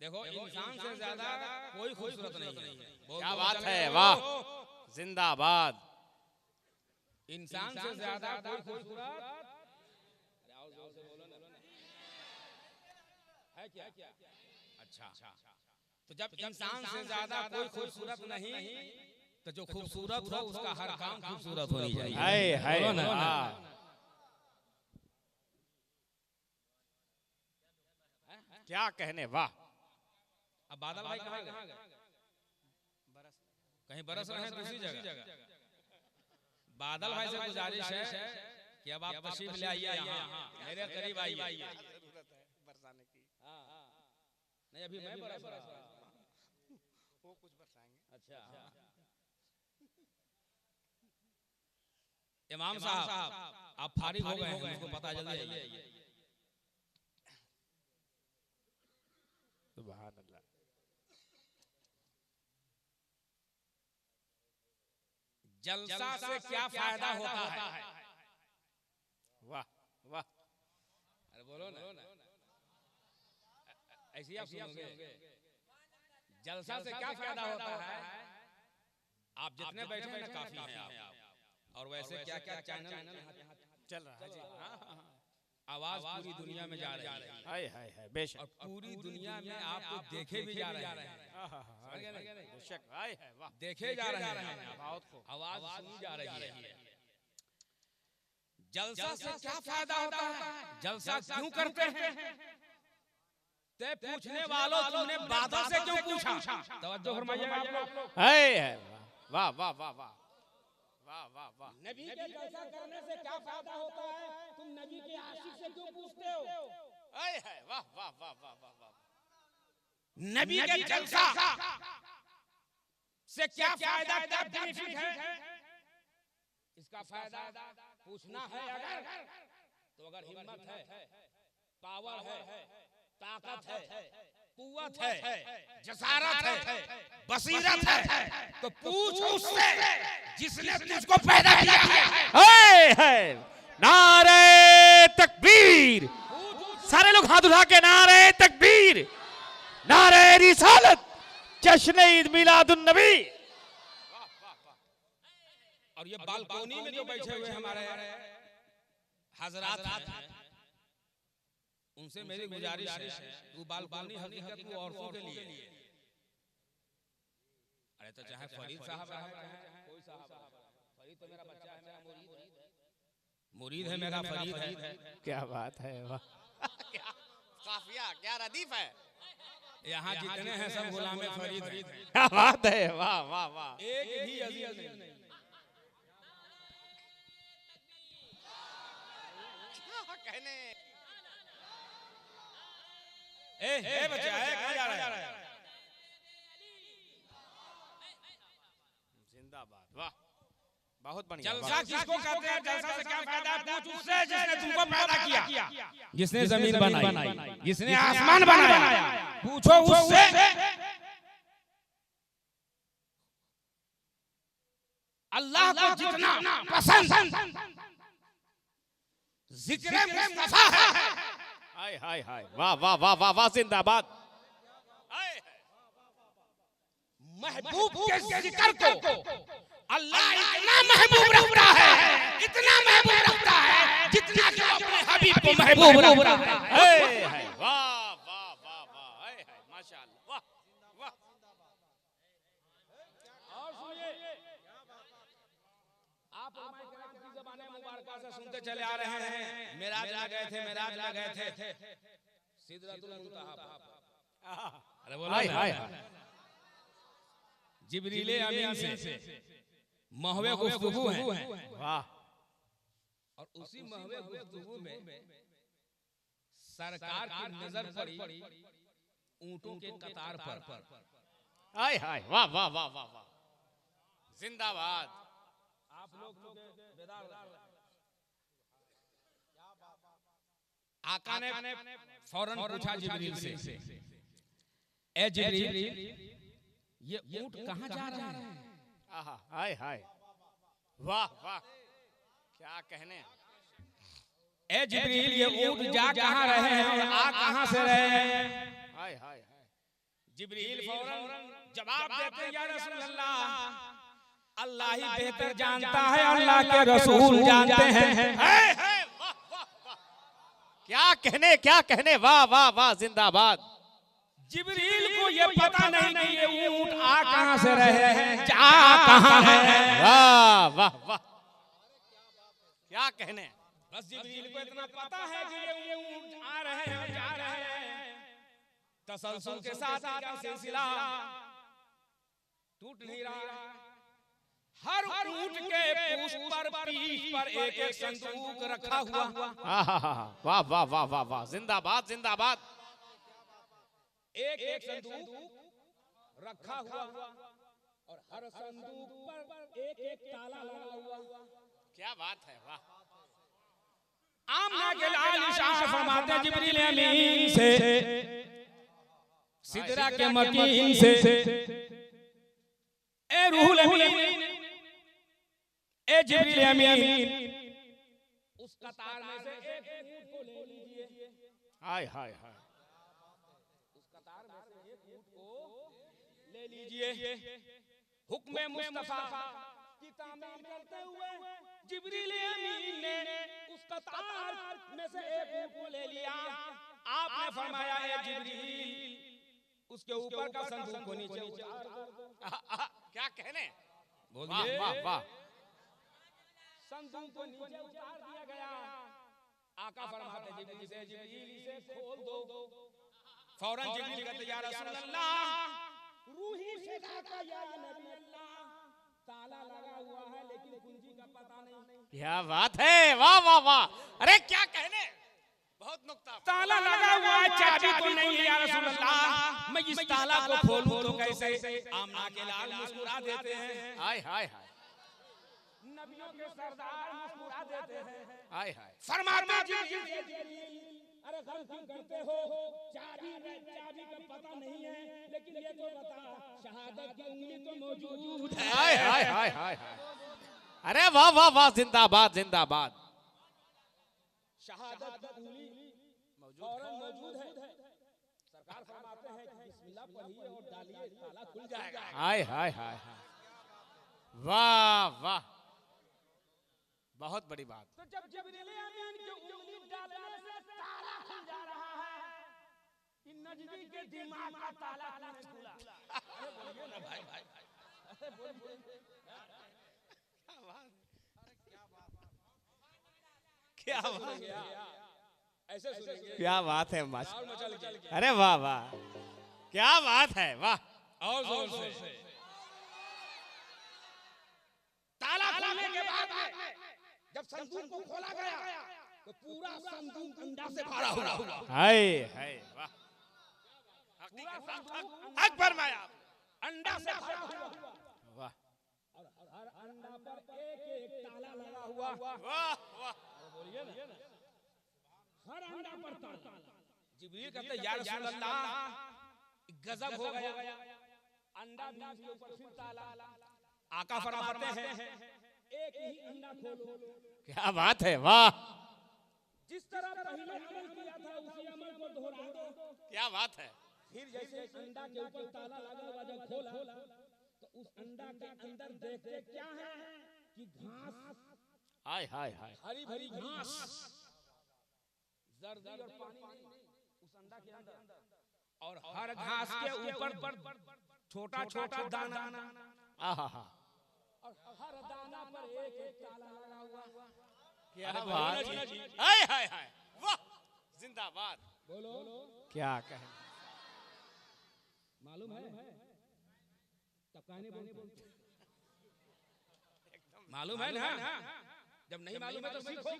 देखो इंसान से ज्यादा कोई खूबसूरत नहीं है। क्या बात है, वाह, जिंदाबाद। इंसान से ज्यादा कोई खूबसूरत है क्या? अच्छा, तो जब इंसान से ज्यादा कोई खूबसूरत नहीं तो जो खूबसूरत हो उसका हर काम खूबसूरत होनी चाहिए। क्या कहने, वाह। अब बादल भाई कहाँ गए? कहीं बरस रहे हैं दूसरी जगह। बादल भाई से गुजारिश है कि अब आप तशरीफ ले आइए यहाँ, मेरे करीब आइए। बरसाने की नहीं अभी मैं बरस रहा हूँ, वो कुछ बरसाएंगे। अच्छा इमाम साहब आप फारिग हो गए हैं, मुझको पता जल्दी आइए। सुभान अल्लाह। जलसा से क्या फायदा होता है? वाह वाह, अरे बोलो ना, ऐसी आप सुनोगे। जलसा से क्या फायदा होता है? आप जितने बैठे हैं ना काफी हैं आप। और वैसे क्या क्या चैनल चल रहा है जी। आवाज पूरी दुनिया में जा रही है। हाय हाय हाय, बेशक। और पूरी दुनिया में आपको देखे भी जा रहे हैं। बेशक, हाय हाय, वाह, देखे जा रहे हैं, बहुत खूब। आवाज सुनी जा रही है। जलसा से क्या फायदा होता है? जलसा क्यों करते हैं? ते पूछने वालों तुमने बादल से क्यों पूछा? तवज्जो फरमाइएगा आप लोग। हाय हाय, वाह वाह वाह वाह वाह वाह वाह। नबी के जलसा करने से क्या फायदा होता है? तुम नबी के आशिक से क्यों पूछते हो? हाय हाय, वाह वाह वाह वाह वाह वाह। नबी के जलसा से क्या फायदा, क्या बेनिफिट है? इसका फायदा पूछना है अगर, तो अगर हिम्मत है, पावर है, ताकत है, कुव्वत है, जसारत है, बसीरत है, तो पूछ उससे जिसने तुझको पैदा किया है। हाय हाय, नारे तकबीर। सारे लोग हाथ उठा के नारे तकबीर, नारे रिसालत, जश्न ईद मिलादुन नबी। और ये बालकोनी में जो बैठे हुए हमारे हजरात हैं, उनसे मेरी गुजारिश है, वो बालकोनी हकीकत वो औरतों के लिए। अरे तो चाहे फरीद साहब है, कोई साहब, फरीद तो मेरा बच्चा है, मेरा मुरीद है, मेरा फरीद है। क्या बात है, वाह। क्या काफिया, क्या रदीफ है। यहाँ जितने हैं सब गुलाम फरीद हैं। क्या बात है, वाह वाह वाह। एक भी अजीज नहीं। कहने ए बच्चा है, कहाँ जा रहा है? जिंदाबाद, वाह, बहुत बढ़िया। जलसा किसको कहते हैं? जलसा से क्या फायदा? पूछ उससे जिसने तुमको पैदा किया, जिसने जमीन बनाई, जिसने आसमान बनाया। पूछो उससे अल्लाह को जितना पसंद जिक्र मुस्तफा है। हाय हाय हाय, वाह वाह वाह वाह वाह, जिंदाबाद। महबूब के जिक्र को अल्लाह इतना महबूब रखता है, इतना महबूब रखता है जितना कि अपने हबीब को महबूब रखता है। वाह वाह वाह वाह, हाय हाय, माशाअल्लाह, वाह वाह। और सुनिए, आप उलमाए किराम की ज़बान मुबारका से सुनते चले आ रहे हैं। मेराज में गए थे, मेराज में गए थे, सिदरतुल मुंतहा। अरे बोलो हाय हाय, जिब्रील अमीन से महवे गुफ्तगू है। वाह। और उसी महवे गुफ्तगू में सरकार की नजर पड़ी ऊंटों के कतार पर। हाय हाय, वाह वाह वाह वाह वाह, जिंदाबाद। आप लोग आका ने फौरन पूछा जिब्रील से, ए जिब्रील ये ऊंट कहाँ जा रहे हैं? हाय हाय, वाह वाह, क्या कहने। ए जिब्रील ये ऊंट जा कहाँ रहे हैं और आ कहाँ से रहे हैं? हाय हाय हाय, जिब्रील फौरन जवाब देते हैं, या रसूल अल्लाह, अल्लाह ही बेहतर जानता है, अल्लाह के रसूल जानते हैं। क्या कहने, वाह वाह वाह, जिंदाबाद। जिब्रील को ये पता नहीं कि ये ऊंट आ कहां से रहे हैं, जा कहां है। वाह वाह वाह, क्या कहने। बस जिब्रील को इतना पता है कि ये ऊंट आ रहे हैं, जा रहे हैं। तसलसल के साथ इनका सिलसिला टूट नहीं रहा। हर ऊंट के पूंछ पर, पीठ पर एक एक संदूक रखा हुआ। वाह वाह वाह वाह वाह, जिंदाबाद जिंदाबाद। एक एक संदूक रखा हुआ और हर संदूक पर एक एक ताला लगा हुआ। क्या बात है, वाह। आमना के लाल इशारा फरमाते हैं जिब्रील अमीन से, सिदरा के मकीन से, ए रूहुल अमीन, ए जिब्रील अमीन, उस कतार में से एक ऊंट को ले लीजिए। हाय हाय हाय, उस कतार में से एक ऊंट को ले लीजिए। हुक्म मुस्तफा की तामील करते हुए जिब्रील अमीन ने उस कतार में से एक ऊंट को ले लिया। आपने फरमाया, है जिब्रील, उसके ऊपर का संदूक को नीचे उतार। क्या कहने, बोलिए। वाह वाह। संदूक को नीचे उतार दिया गया। आका फरमाते जिब्रील से, जिब्रील इसे खोल दो। फौरन जिब्रील कहते, या रसूल अल्लाह, रूही से कहा, या नबी अल्लाह, ताला लगा हुआ है लेकिन कुंजी का पता नहीं। क्या बात है, वाह वाह वाह। अरे क्या कहने, बहुत नुक्ता। ताला लगा हुआ है, चाबी तो नहीं है, या रसूल अल्लाह, मैं इस ताला को खोलूं तो कैसे। आमना के लाल मुस्कुरा देते हैं। हाय हाय हाय, नबियों के सरदार मुस्कुरा देते हैं। हाय हाय। फरमाते जिब्रील, अरे गम क्यों करते हो, चाबी का पता नहीं है, लेकिन ये तो बता, शहादत की उंगली तो मौजूद है। हाय हाय हाय हाय हाय, अरे वाह वाह वाह, जिंदाबाद जिंदाबाद। शहादत की उंगली मौजूद है। सरकार फरमाते हैं कि बिस्मिल्लाह पढ़िए और डालिए, ताला खुल जाएगा। हाय हाय हाय हाय, वाह वाह, बहुत बड़ी बात। तो जब जिब्रील अमीन की उंगली डालने से ताला खुल जा रहा है, कि नजदी के दिमाग का ताला नहीं खुला। अरे बोलिए ना भाई भाई, अरे बोलिए। क्या बात, ऐसे सुनेंगे। क्या बात है माशा, मचल गया। अरे वाह वाह, क्या बात है, वाह। और जोर से। ताला खोलने के बाद जब संदूक को खोला गया तो पूरा संदूक अंडा से भरा हुआ। हाय हाय, वाह। पूरा संदूक हक फरमाया, अंडा से भरा हुआ। वाह और हर अंडा पर एक एक ताला लगा हुआ। वाह वाह, बोलिए ना, हर अंडा पर ताला। जिब्रील कहते, या रसूल अल्लाह, गजब हो गया, अंडा भी उसके ऊपर फिर ताला। आका फरमाते हैं, एक ही अंडा खोलो। क्या बात है, वाह। जिस तरह पहले अमल किया था उसी अमल को दोहरा दो। क्या बात है। फिर जैसे अंडा के ऊपर ताला लगा हुआ जब खोला तो उस अंडा के अंदर देखते क्या है कि घास, हाय हाय हाय, हरी भरी घास, जर्दी और पानी नहीं, उस अंडा के अंदर। और हर घास के ऊपर छोटा छोटा दाना, आहा, और हर दाना पर एक एक ताला लगा हुआ। क्या बात है, हाय हाय हाय, वाह, जिंदाबाद। बोलो, क्या कहें, मालूम है तब कहने बोलते, मालूम है ना। जब नहीं मालूम है तो सीखो।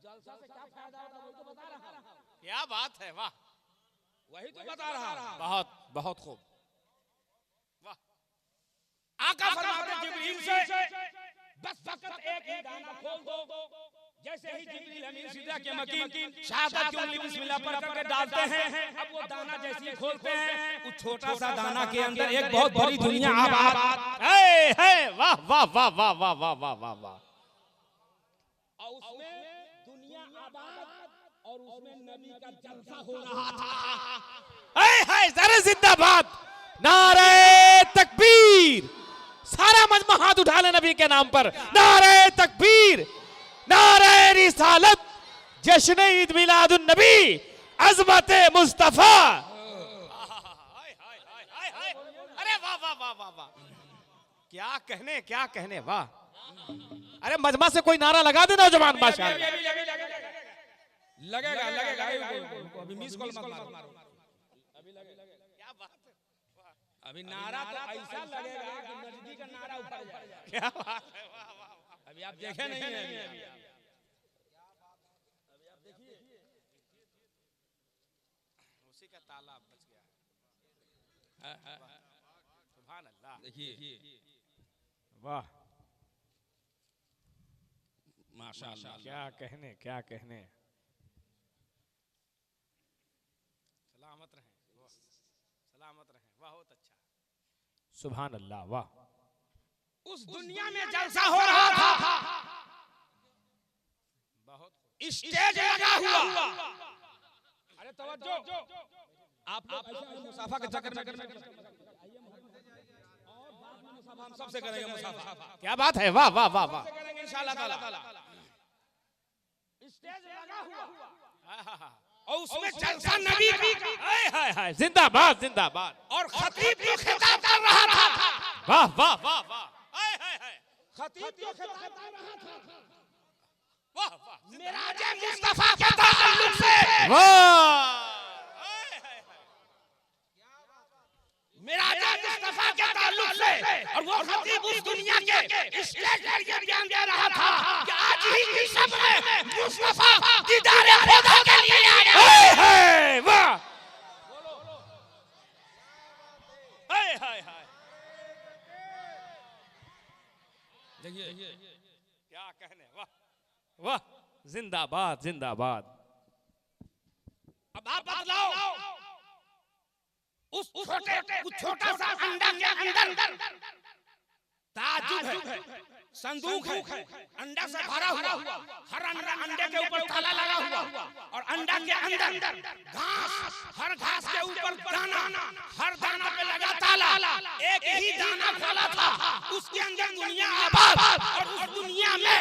जलसा से क्या फायदा होगा वो तो बता रहा हूं। क्या बात है, वाह, वही तो बता रहा हूं। बहुत बहुत खूब, वाह। आका फरमाते जिब्रील से, बस फकत एक ही दाना खोल दो। जैसे ही जिब्रील अमीन सिदरा के मकीन शहादत की उंगली बिस्मिल्लाह पढ़ करके डालते हैं, अब वो दाना जैसे ही खोलते हैं, उस छोटा सा दाना के अंदर एक बहुत बड़ी दुनिया आबाद है, वाह वाह वाह वाह वाह वाह वाह वाह वाह। और उसमें दुनिया आबाद और उसमें नबी का जलसा हो रहा था। हाय सारे जिंदाबाद, नारे तकबीर। सारा मजमा हाथ उठा ले नबी के नाम पर, नारे तकबीर, नारे रिसालत, जश्न ईद मिलादुन नबी, अजमत मुस्तफा। अरे वाह वाह वाह वाह वाह, क्या कहने क्या कहने, वाह। अरे मजमा से कोई नारा लगा दे नौजवान माशाअल्लाह। लगेगा लगेगा, अभी मिस कॉल मत मारो, अभी लगेगा। क्या बात है, अभी नारा तो ऐसा लगेगा कि नजदीक का नारा ऊपर जाए। क्या बात है, वाह वाह। अभी आप देखे नहीं है, अभी आप देखिए उसी का ताला बच गया। सुभान अल्लाह, देखिए वाह माशाअल्लाह, क्या कहने क्या कहने। सलामत रहें, सलामत रहें, बहुत अच्छा, सुभान अल्लाह, वाह। उस दुनिया में जलसा हो रहा था, बहुत स्टेज लगा हुआ। अरे तवज्जो, आप लोग मुसाफा के चक्कर में हम सबसे करेंगे मुसाफा। क्या बात है, वाह वाह वाह वाह। करेंगे इंशाअल्लाह ताला। स्टेज लगा हुआ और उसमें जलसा नबी का, हाय हाय हाय, जिंदाबाद जिंदाबाद। और खतीब जो खिताब कर रहा था, वाह वाह वाह वाह, हाय हाय हाय, खतीब जो खिताब कर रहा था, वाह वाह, मिराजे मुस्तफा के ताल्लुक से, वाह, मिराजे मुस्तफा के ताल्लुक से। और वो खतीब उस दुनिया के स्टेज पर ये बयान दे रहा था कि आज ही की शब में मुस्तफा दीदारे खुदा के लिए आया। हाय हाय, वाह, हाय हाय हाय। देखिए क्या कहने, वाह वाह, जिंदाबाद जिंदाबाद। अब आप बतलाओ, उस छोटा सा अंडा के अंदर ताजुब है, संदूक है, अंडा से भरा हुआ, हर अंडे के ऊपर ताला लगा हुआ, और अंडा के अंदर घास, हर घास के ऊपर दाना, हर दाना पे लगा ताला। एक ही दाना खोला था, उसके अंदर दुनिया आबाद, और उस दुनिया में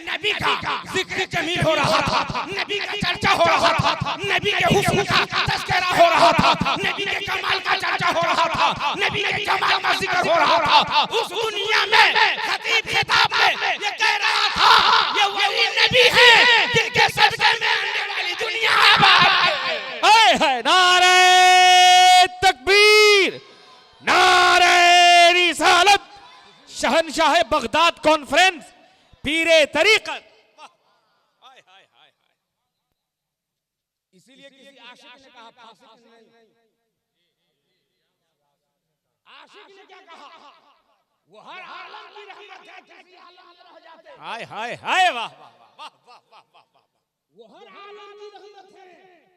नबी का जिक्र जमील हो रहा था, नबी का चर्चा हो रहा था, नबी के हुस्न का तज़किरा हो रहा था, नबी के कमाल का चर्चा हो रहा था, नबी के जमाल का जिक्र हो रहा था। उस दुनिया में खतीब खिताब में ये कह रहा था, ये वही नबी है जिनके सदक़े में आने वाली दुनिया आबाद है। हाय हाय, नारे तकबीर, नारे रिसालत, शहनशाह बगदाद कॉन्फ्रेंस, पीरे तरीक़त। हाय हाय हाय, इसीलिए किसी आशिक ने कहा, फासिक नहीं, आशिक ने क्या कहा, वो हर आलम की रहमत है, किसी आलम में रह जाते। हाय हाय हाय, वाह वाह वाह वाह वाह वाह वाह। वो हर आलम की रहमत है,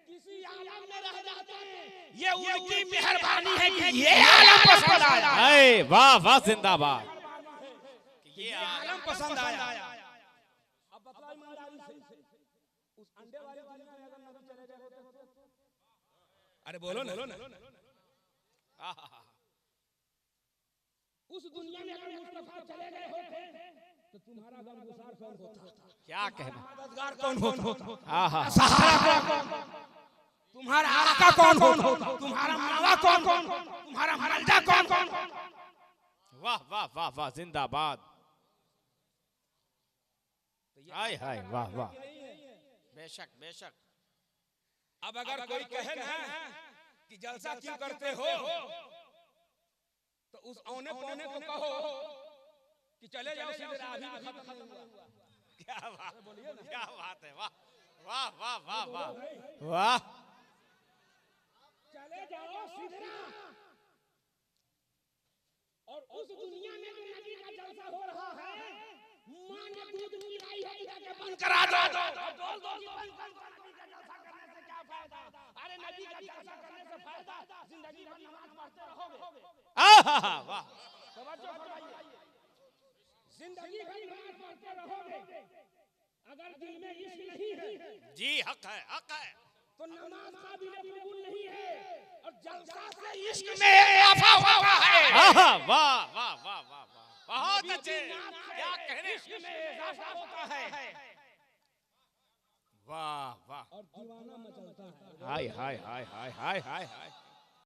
किसी आलम में रह जाते हैं। ये उनकी मेहरबानी है कि ये आलम पसंद आया। हाय वाह वाह, जिंदाबाद। ये आलम पसंद आया। अब बतलाओ ईमानदारी से, उस अंडे वाली दुनिया में अगर नबी चले गए होते, अरे बोलो ना, उस दुनिया में अगर मुस्तफा चले गए होते तो तुम्हारा गमगुसार कौन होता? क्या कहना, मददगार कौन होता? आहा, सहारा कौन? तुम्हारा आका कौन होता? तुम्हारा मावा कौन? तुम्हारा मलदा कौन? वाह वाह वाह वाह, जिंदाबाद। हाय हाय, वाह वाह, बेशक बेशक। अब अगर कोई कहे ना कि जलसा क्यों करते हो, तो उस औने पौने को कहो कि चले जाओ सीधे राह, अभी खत्म नहीं हुआ। क्या बात, क्या बात है, वाह वाह वाह वाह वाह वाह। चले जाओ सीधे राह, और उस दुनिया में जो नबी का जलसा हो रहा है, मां ने दूध पिलाई है, इधर के बंद करा दो, बोल दो कि बंद कर दो। नबी का जलसा करने से क्या फायदा? अरे नबी का जलसा करने से फायदा, जिंदगी भर नमाज पढ़ते रहोगे। आहा, वाह, तवज्जो फरमाइए, जिंदगी भर नमाज पढ़ते रहोगे, अगर दिल में इश्क नहीं है, जी हक है, हक है, तो नमाज काबिल कबूल नहीं है। और जलसा से इश्क में इजाफा होता है। आहा, वाह वाह वाह वाह वाह, बहुत अच्छे, क्या कहने, इश्क में इजाफा होता है वाह वाह, और दीवाना मचलता है। हाय हाय हाय हाय हाय हाय हाय।